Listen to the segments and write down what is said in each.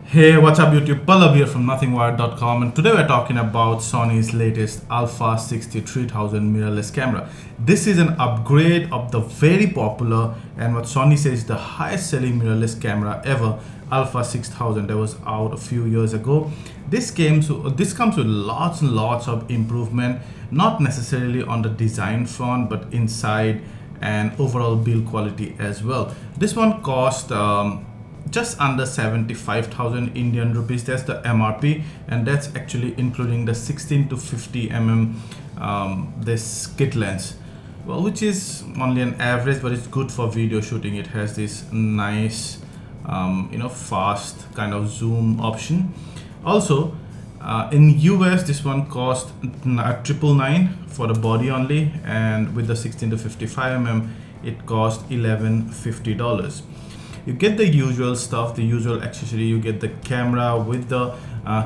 Hey, what's up YouTube? Pallab here from nothingwired.com, and today we're talking about Sony's latest Alpha 6300 mirrorless camera. This is an upgrade of the very popular and what Sony says is the highest selling mirrorless camera ever, Alpha 6000, that was out a few years ago. This comes with lots and lots of improvement, not necessarily on the design front, but inside and overall build quality as well. This one cost just under 75,000 Indian rupees. That's the MRP, and that's actually including the 16 to 50 this kit lens, well, which is only an average, but it's good for video shooting. It has this nice fast kind of zoom option. Also in US this one cost 999 for the body only, and with the 16 to 55 it cost $1150. You get the usual stuff, the usual accessory. You get the camera with the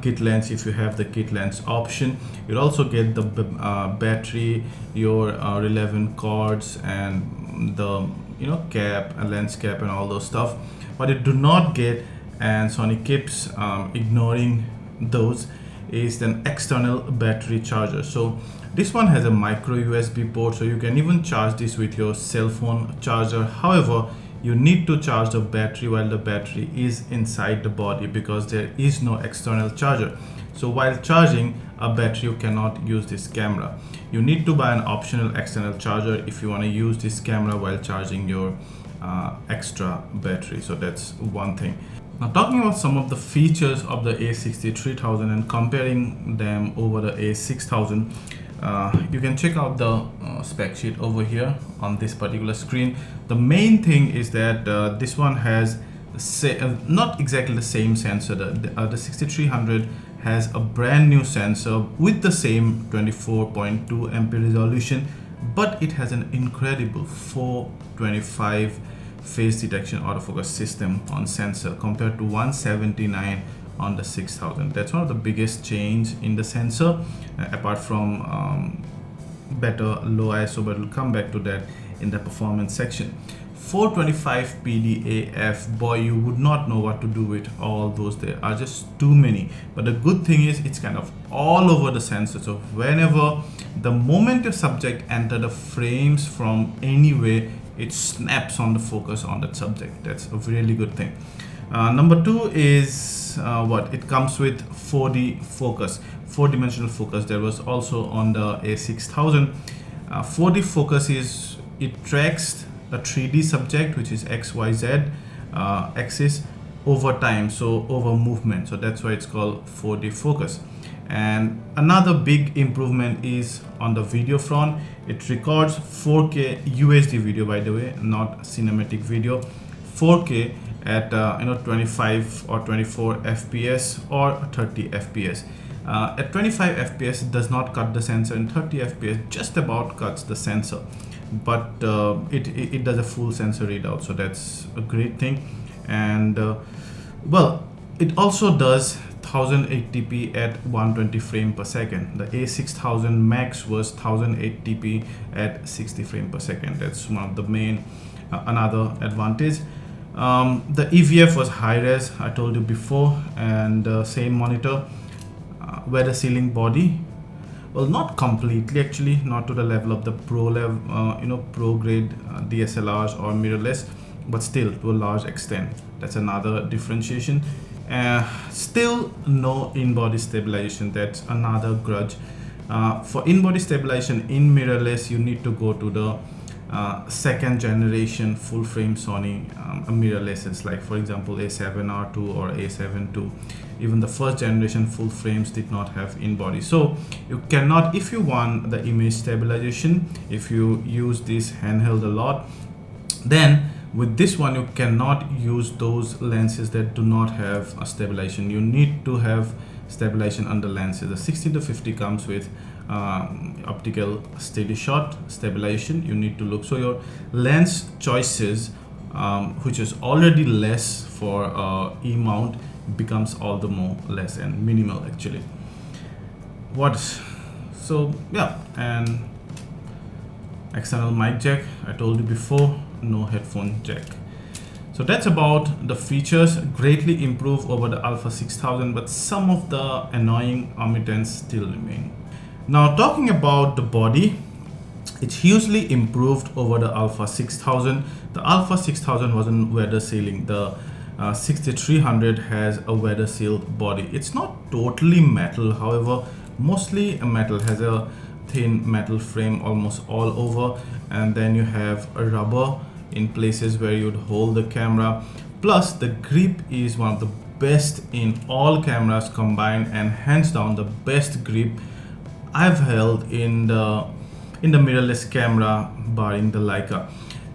kit lens if you have the kit lens option. You'll also get the battery, your relevant cords, and the cap and lens cap and all those stuff. But you do not get, and Sony keeps ignoring those, is an external battery charger. So this one has a micro USB port, so you can even charge this with your cell phone charger. However, you need to charge the battery while the battery is inside the body, because there is no external charger. So while charging a battery, you cannot use this camera. You need to buy an optional external charger if you want to use this camera while charging your extra battery. So that's one thing. Now, talking about some of the features of the A6300 and comparing them over the A6000, you can check out the spec sheet over here on this particular screen. The main thing is that this one has not exactly the same sensor. The 6300 has a brand new sensor with the same 24.2 MP resolution, but it has an incredible 425 face detection autofocus system on sensor compared to 179 on the 6000. That's one of the biggest change in the sensor, apart from better low ISO, but we'll come back to that in the performance section. 425 PDAF, boy, you would not know what to do with all those. There are just too many. But the good thing is it's kind of all over the sensor, so whenever the moment your subject enter the frames from anywhere, it snaps on the focus on that subject. That's a really good thing. Number two is it comes with 4D focus, 4-dimensional focus. There was also on the A6000. 4D focus is, it tracks a 3D subject, which is XYZ axis, over time, so over movement. So that's why it's called 4D focus. And another big improvement is on the video front. It records 4K UHD video, by the way, not cinematic video. 4K at 25 or 24 FPS or 30 FPS. At 25 FPS it does not cut the sensor, and 30 FPS just about cuts the sensor, but it does a full sensor readout, so that's a great thing. And well, it also does 1080p at 120 frames per second. The A6000 Max was 1080p at 60 frames per second. That's one of the main another advantage. The EVF was high res, I told you before, and same monitor. Weather sealing body, well, not completely actually, not to the level of the pro level, pro grade DSLRs or mirrorless, but still to a large extent. That's another differentiation. Still no in-body stabilization. That's another grudge. For in-body stabilization in mirrorless, you need to go to the second generation full frame Sony mirrorlesses, like for example A7R2 or A7 II. Even the first generation full frames did not have in-body, so you cannot, if you want the image stabilization, if you use this handheld a lot, then with this one you cannot use those lenses that do not have a stabilization. You need to have stabilization on the lenses. The 60 to 50 comes with optical steady shot stabilization. You need to look, so your lens choices, which is already less for E mount, becomes all the more less and minimal actually. So yeah, and external mic jack, I told you before, no headphone jack. So that's about the features. Greatly improved over the Alpha 6000, but some of the annoying omittance still remain. Now talking about the body, it's hugely improved over the Alpha 6000. The Alpha 6000 wasn't weather sealing. The 6300 has a weather sealed body. It's not totally metal, however, mostly a metal, has a thin metal frame almost all over, and then you have a rubber in places where you'd hold the camera. Plus the grip is one of the best in all cameras combined, and hands down the best grip I've held in the mirrorless camera barring the Leica.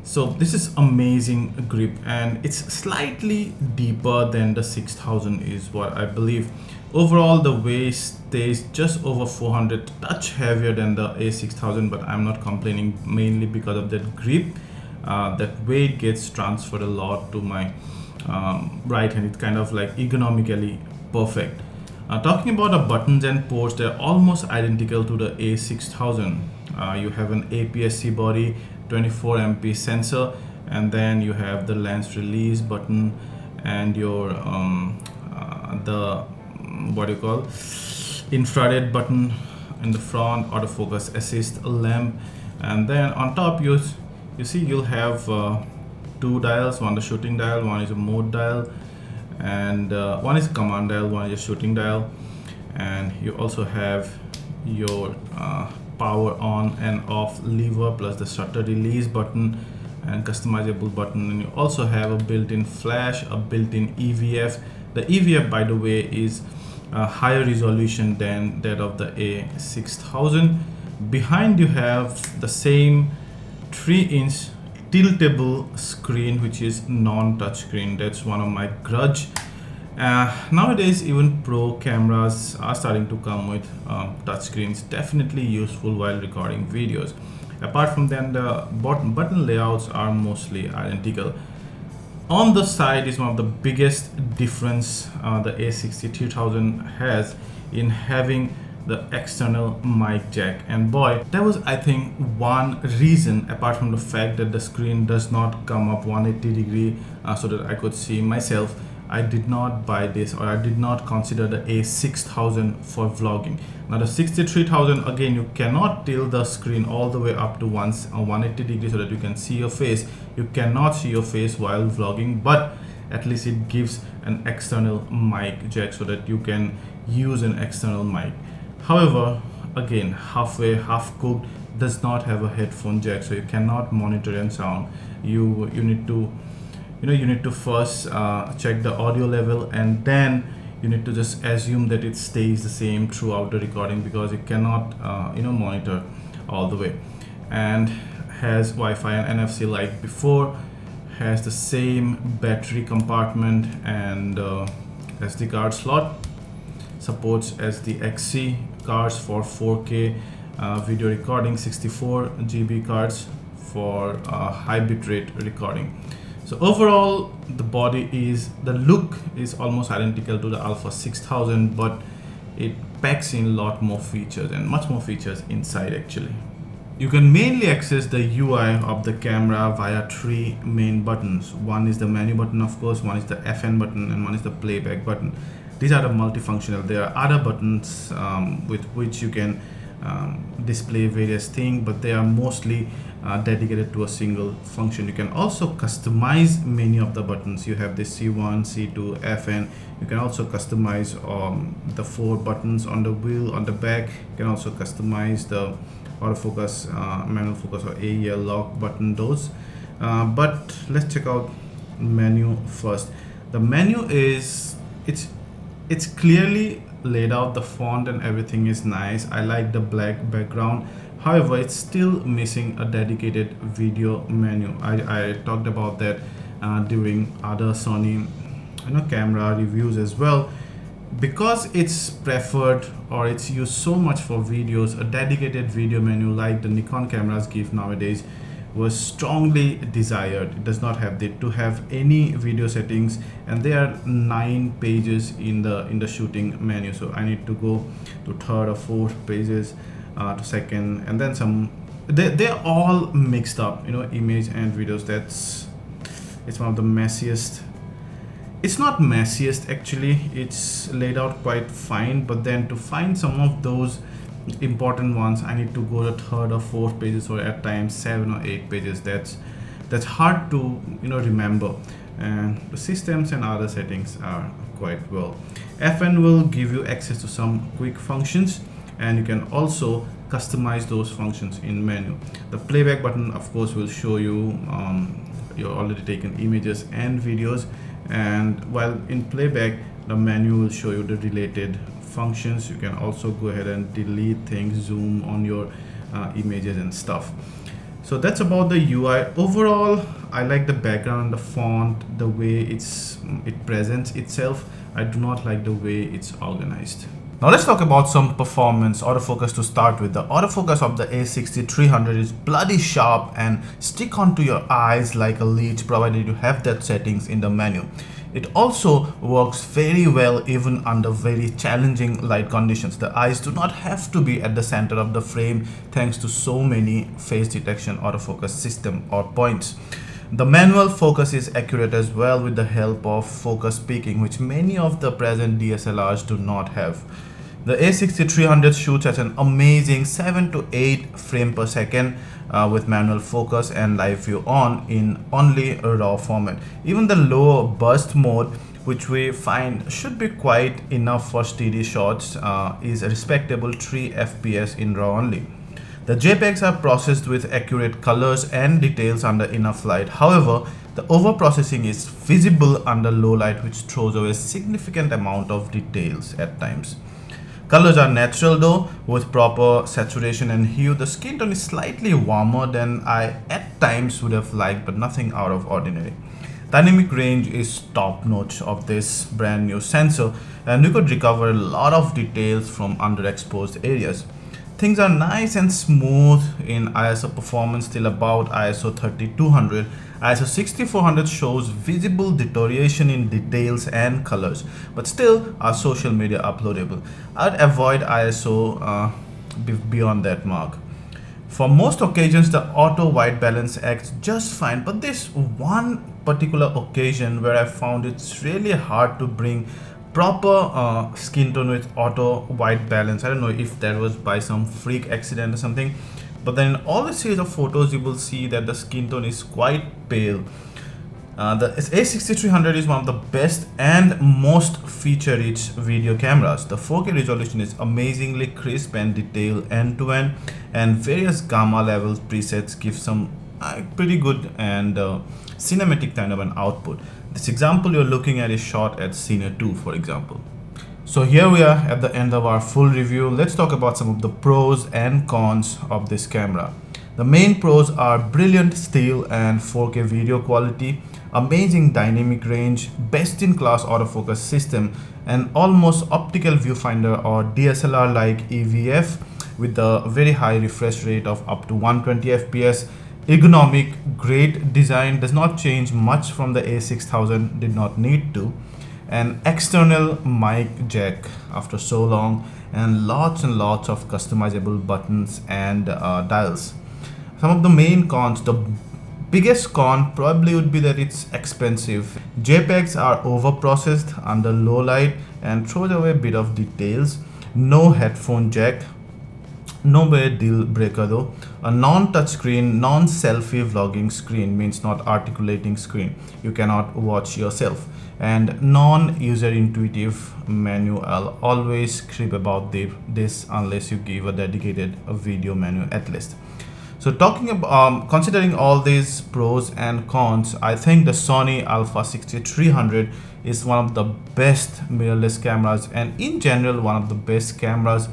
So this is amazing grip, and it's slightly deeper than the 6000 is what I believe. Overall the weight stays just over 400, touch heavier than the A6000, but I'm not complaining, mainly because of that grip. That weight gets transferred a lot to my right hand. It's kind of like ergonomically perfect. Talking about the buttons and ports, they're almost identical to the A6000. You have an APS-C body, 24 MP sensor, and then you have the lens release button and your the what do you call infrared button in the front, autofocus assist lamp, and then on top you see you'll have two dials, one the shooting dial, one is a mode dial, and one is a command dial, one is a shooting dial, and you also have your power on and off lever, plus the shutter release button and customizable button, and you also have a built-in flash, a built-in EVF. The EVF, by the way, is a higher resolution than that of the A6000. Behind you have the same 3-inch tiltable screen, which is non-touch screen. That's one of my grudge. Nowadays even pro cameras are starting to come with touch screens. Definitely useful while recording videos. Apart from them, the button layouts are mostly identical. On the side is one of the biggest difference the A6300 has in having the external mic jack, and boy, that was, I think, one reason, apart from the fact that the screen does not come up 180 degree so that I could see myself. I did not buy this, or I did not consider the A6000 for vlogging. Now the 6300, again, you cannot tilt the screen all the way up to 180 degrees so that you can see your face. You cannot see your face while vlogging, but at least it gives an external mic jack so that you can use an external mic. However, again, half cooked, does not have a headphone jack, so you cannot monitor and sound. You need to first check the audio level, and then you need to just assume that it stays the same throughout the recording, because you cannot monitor all the way. And has Wi-Fi and NFC like before, has the same battery compartment and SD card slot, supports SD-XC cards for 4K video recording, 64 GB cards for high bitrate recording. So overall, the look is almost identical to the Alpha 6000, but it packs in a lot more features, and much more features inside actually. You can mainly access the UI of the camera via 3 main buttons. One is the menu button, of course, one is the FN button, and one is the playback button. These are the multifunctional. There are other buttons with which you can display various things, but they are mostly dedicated to a single function. You can also customize many of the buttons. You have the C1, C2, FN. You can also customize the 4 buttons on the wheel, on the back. You can also customize the autofocus, manual focus, or AEL lock button, those. But let's check out menu first. The menu is, it's clearly laid out. The font and everything is nice. I like the black background. However, it's still missing a dedicated video menu. I talked about that during other Sony camera reviews as well. Because it's preferred, or it's used so much for videos, a dedicated video menu like the Nikon cameras give nowadays was strongly desired. It does not have to have any video settings, and there are 9 pages in the shooting menu. So I need to go to 3rd or 4th pages to 2nd, and then some. They're all mixed up, image and videos. It's one of the messiest. It's not messiest actually, it's laid out quite fine, but then to find some of those important ones I need to go to third or fourth pages, or at times 7 or 8 pages. That's hard to remember, and the systems and other settings are quite well. FN will give you access to some quick functions, and you can also customize those functions in menu. The playback button of course will show you your already taken images and videos, and while in playback the menu will show you the related functions. You can also go ahead and delete things, zoom on your images and stuff. So that's about the UI. Overall, I like the background, the font, the way it presents itself. I do not like the way it's organized. Now let's talk about some performance. Autofocus to start with. The autofocus of the A6300 is bloody sharp and stick onto your eyes like a leech, provided you have that settings in the menu. It also works very well even under very challenging light conditions. The eyes do not have to be at the center of the frame thanks to so many face detection autofocus system or points. The manual focus is accurate as well with the help of focus peaking, which many of the present DSLRs do not have. The A6300 shoots at an amazing 7 to 8 frames per second with manual focus and live view on in only a RAW format. Even the lower burst mode, which we find should be quite enough for steady shots, is a respectable 3 FPS in RAW only. The JPEGs are processed with accurate colors and details under enough light. However, the overprocessing is visible under low light, which throws away a significant amount of details at times. Colors are natural though, with proper saturation and hue. The skin tone is slightly warmer than I at times would have liked, but nothing out of ordinary. Dynamic range is top notch of this brand new sensor, and you could recover a lot of details from underexposed areas. Things are nice and smooth in ISO performance till about ISO 3200. ISO 6400 shows visible deterioration in details and colors, but still are social media uploadable. I'd avoid ISO beyond that mark. For most occasions, the auto white balance acts just fine, but this one particular occasion where I found it's really hard to bring proper skin tone with auto white balance. I don't know if that was by some freak accident or something, but then in all the series of photos you will see that the skin tone is quite pale. The A6300 is one of the best and most feature-rich video cameras. The 4K resolution is amazingly crisp and detailed end-to-end, and various gamma level presets give some pretty good and cinematic kind of an output. This example you're looking at is shot at Scene 2, for example. So here we are at the end of our full review. Let's talk about some of the pros and cons of this camera. The main pros are brilliant still and 4K video quality, amazing dynamic range, best-in-class autofocus system, and almost optical viewfinder or DSLR-like EVF with a very high refresh rate of up to 120 FPS. Ergonomic, great design, does not change much from the A6000, did not need to. An external mic jack after so long, and lots of customizable buttons and dials. Some of the main cons, the biggest con probably would be that it's expensive. JPEGs are overprocessed under low light and throws away a bit of details. No headphone jack. No way deal breaker though. A non-touchscreen, non-selfie vlogging screen means not articulating screen. You cannot watch yourself. And non-user intuitive menu. I'll always crib about this unless you give a dedicated video menu at least. So talking about considering all these pros and cons, I think the Sony A6300 is one of the best mirrorless cameras, and in general one of the best cameras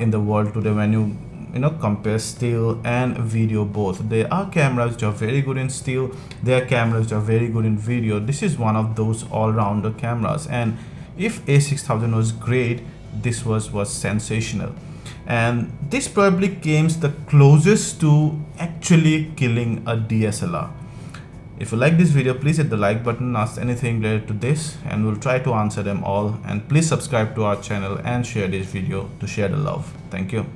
in the world today when you compare still and video both. There are cameras which are very good in still, there are cameras which are very good in video. This is one of those all-rounder cameras, and if A6000 was great, this was sensational. And this probably came the closest to actually killing a DSLR. If you like this video, please hit the like button, ask anything related to this, and we'll try to answer them all. And please subscribe to our channel and share this video to share the love. Thank you.